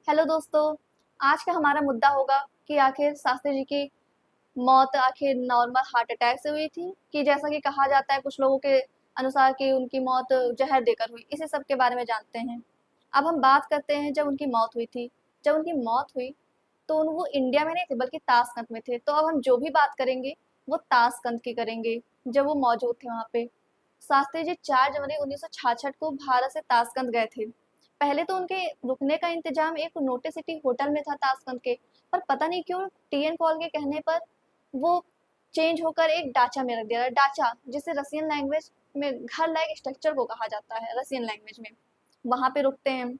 Hello दोस्तों। आज का हमारा मुद्दा होगा कि आखिर शास्त्री जी की मौत आखिर नॉर्मल हार्ट अटैक से हुई थी कि जैसा कि कहा जाता है कुछ लोगों के अनुसार कि उनकी मौत जहर देकर हुई। इसी सब के बारे में जानते हैं। अब हम बात करते हैं जब उनकी मौत हुई थी। जब उनकी मौत हुई तो वो इंडिया में नहीं थे बल्कि ताशकंद में थे। तो अब हम जो भी बात करेंगे वो ताशकंद की करेंगे जब वो मौजूद थे वहाँ पे। शास्त्री जी 4 जनवरी 1966 को भारत से ताशकंद गए थे। पहले तो उनके रुकने का इंतजाम एक नोटिस सिटी होटल में था ताशकंद के, पर पता नहीं क्यों टीएन कॉल के कहने पर वो चेंज होकर एक डाचा में रख दिया। डाचा जिसे रसियन लैंग्वेज में घर लायक स्ट्रक्चर को कहा जाता है रसियन लैंग्वेज में, वहां पे रुकते हैं।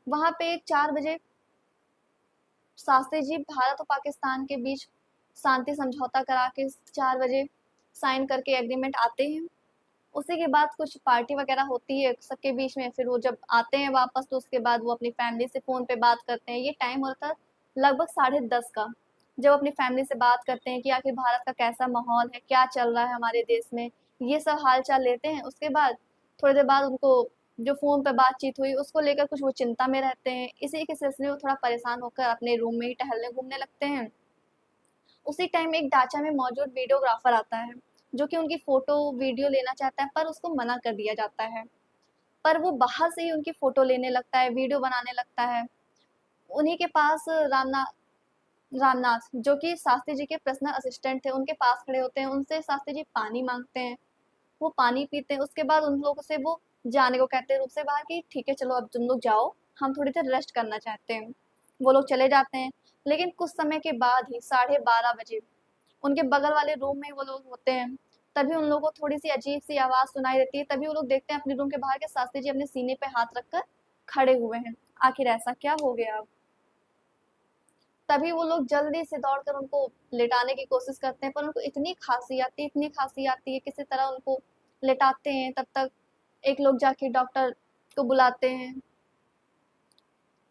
वहां पे 4 बजे शास्त्री जी भारत और पाकिस्तान के बीच शांति समझौता करा के 4 बजे साइन करके एग्रीमेंट आते हैं। उसी के बाद कुछ पार्टी वगैरह होती है सबके बीच में, फिर वो जब आते हैं वापस तो उसके बाद वो अपनी फैमिली से फ़ोन पे बात करते हैं। ये टाइम होता है लगभग 10:30 का, जब अपनी फैमिली से बात करते हैं कि आखिर भारत का कैसा माहौल है, क्या चल रहा है हमारे देश में, ये सब हाल चाल लेते हैं। उसके बाद थोड़ी देर बाद उनको जो फ़ोन पे बातचीत हुई उसको लेकर कुछ वो चिंता में रहते हैं। इसी के सिलसिले में वो थोड़ा परेशान होकर अपने रूम में ही टहलने घूमने लगते हैं। उसी टाइम एक डाचा में मौजूद वीडियोग्राफर आता है जो कि उनकी फोटो वीडियो लेना चाहता है, पर उसको मना कर दिया जाता है। पर वो बाहर से ही उनकी फोटो लेने लगता है, वीडियो बनाने लगता है। उन्हीं के पास रामनाथ जो कि शास्त्री जी के पर्सनल असिस्टेंट थे उनके पास खड़े होते हैं। उनसे शास्त्री जी पानी मांगते हैं, वो पानी पीते हैं। उसके बाद उन लोगों से वो जाने को कहते हैं रूम से बाहर कि ठीक है चलो अब तुम लोग जाओ, हम थोड़ी देर रेस्ट करना चाहते हैं। वो लोग चले जाते हैं। लेकिन कुछ समय के बाद ही 12:30 बजे उनके बगल वाले रूम में वो लोग होते हैं। तभी उन लोगों को थोड़ी सी अजीब सी आवाज़ सुनाई देती है। तभी वो लोग देखते हैं अपने रूम के बाहर के शास्त्री जी अपने सीने पे हाथ रखकर खड़े हुए हैं। आखिर ऐसा क्या हो गया अब? तभी वो लोग जल्दी से दौड़कर उनको लेटाने की कोशिश करते हैं, पर उनको इतनी खांसी आती है किसी तरह उनको लेटाते हैं। तब तक एक लोग जाके डॉक्टर को बुलाते हैं।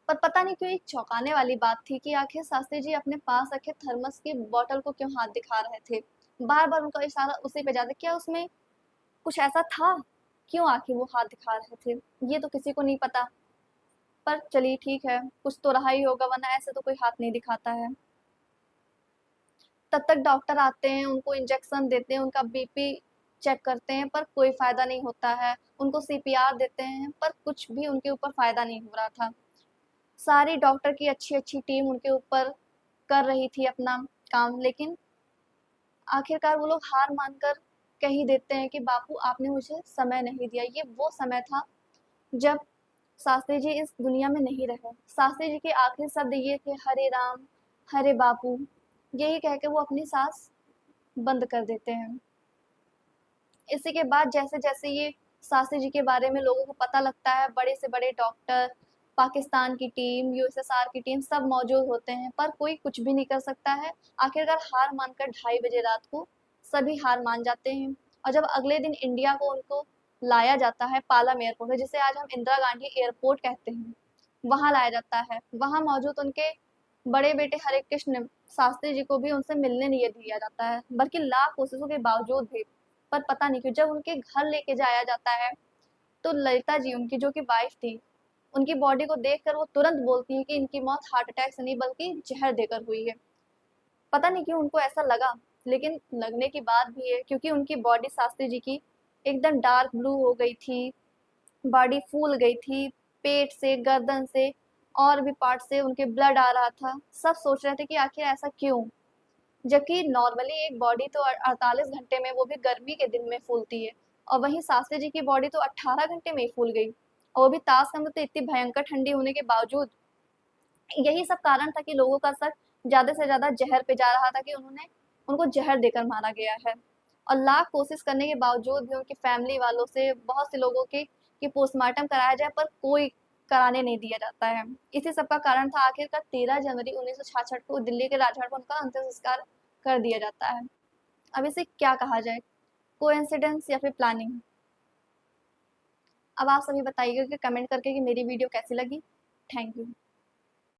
पर पता नहीं क्यों एक चौंकाने वाली बात थी कि आखिर शास्त्री जी अपने पास रखे थर्मस की बॉटल को क्यों हाथ दिखा रहे थे। बार बार उनका इशारा उसी पे जाता, क्या उसमें कुछ ऐसा था? क्यों आखिर वो हाथ दिखा रहे थे ये तो किसी को नहीं पता। पर चलिए ठीक है, कुछ तो रहा ही होगा वरना ऐसे तो कोई हाथ नहीं दिखाता है। तब तक डॉक्टर आते हैं, उनको इंजेक्शन देते हैं, उनका बीपी चेक करते हैं, पर कोई फायदा नहीं होता है। उनको सीपीआर देते हैं पर कुछ भी उनके ऊपर फायदा नहीं हो रहा था। सारी डॉक्टर की अच्छी अच्छी टीम उनके ऊपर कर रही थी अपना काम, लेकिन आखिरकार वो लोग हार मानकर कह ही देते हैं कि बापू आपने मुझे समय नहीं दिया। ये वो समय था जब शास्त्री जी इस दुनिया में नहीं रहे। शास्त्री जी के आखिरी शब्द ये थे, हरे राम हरे बापू। यही कह के वो अपनी सांस बंद कर देते हैं। इसी के बाद जैसे जैसे ये शास्त्री जी के बारे में लोगों को पता लगता है, बड़े से बड़े डॉक्टर, पाकिस्तान की टीम, यूएसएसआर की टीम सब मौजूद होते हैं, पर कोई कुछ भी नहीं कर सकता है। आखिरकार हार मानकर 2:30 बजे रात को सभी हार मान जाते हैं। और जब अगले दिन इंडिया को उनको लाया जाता है पालम एयरपोर्ट है, जिसे आज हम इंदिरा गांधी एयरपोर्ट कहते हैं, वहां लाया जाता है। वहां मौजूद उनके बड़े बेटे हरे कृष्ण शास्त्री जी को भी उनसे मिलने नहीं दिया जाता है, बल्कि लाख कोशिशों के बावजूद भी। पर पता नहीं क्यों जब उनके घर लेके जाया जाता है तो ललिता जी उनकी जो कि वाइफ थी, उनकी बॉडी को देखकर वो तुरंत बोलती है कि इनकी मौत हार्ट अटैक से नहीं बल्कि जहर देकर हुई है। पता नहीं क्यों उनको ऐसा लगा, लेकिन लगने की बात भी है क्योंकि उनकी बॉडी शास्त्री जी की एकदम डार्क ब्लू हो गई थी, बॉडी फूल गई थी, पेट से गर्दन से और भी पार्ट से उनके ब्लड आ रहा था। सब सोच रहे थे कि आखिर ऐसा क्यों, जबकि नॉर्मली एक बॉडी तो 48 घंटे में, वो भी गर्मी के दिन में फूलती है, और वहीं शास्त्री जी की बॉडी तो 18 घंटे में ही फूल गई, और वो भी ताशकंद तो इतनी भयंकर ठंडी होने के बावजूद। यही सब कारण था कि लोगों का शक ज्यादा से ज्यादा जहर पे जा रहा था कि उनको जहर देकर मारा गया है। और लाख कोशिश करने के बावजूद भी उनकी फैमिली वालों से बहुत से लोगों के कि पोस्टमार्टम कराया जाए, पर कोई कराने नहीं दिया जाता है। इसी सब का कारण था आखिरकार 13 जनवरी 1966 को दिल्ली के राजघाट पर उनका अंतिम संस्कार कर दिया जाता है। अब इसे क्या कहा जाए, कोइंसिडेंस या फिर प्लानिंग? अब आप सभी बताइएगा कि कमेंट करके कि मेरी वीडियो कैसी लगी। Thank you.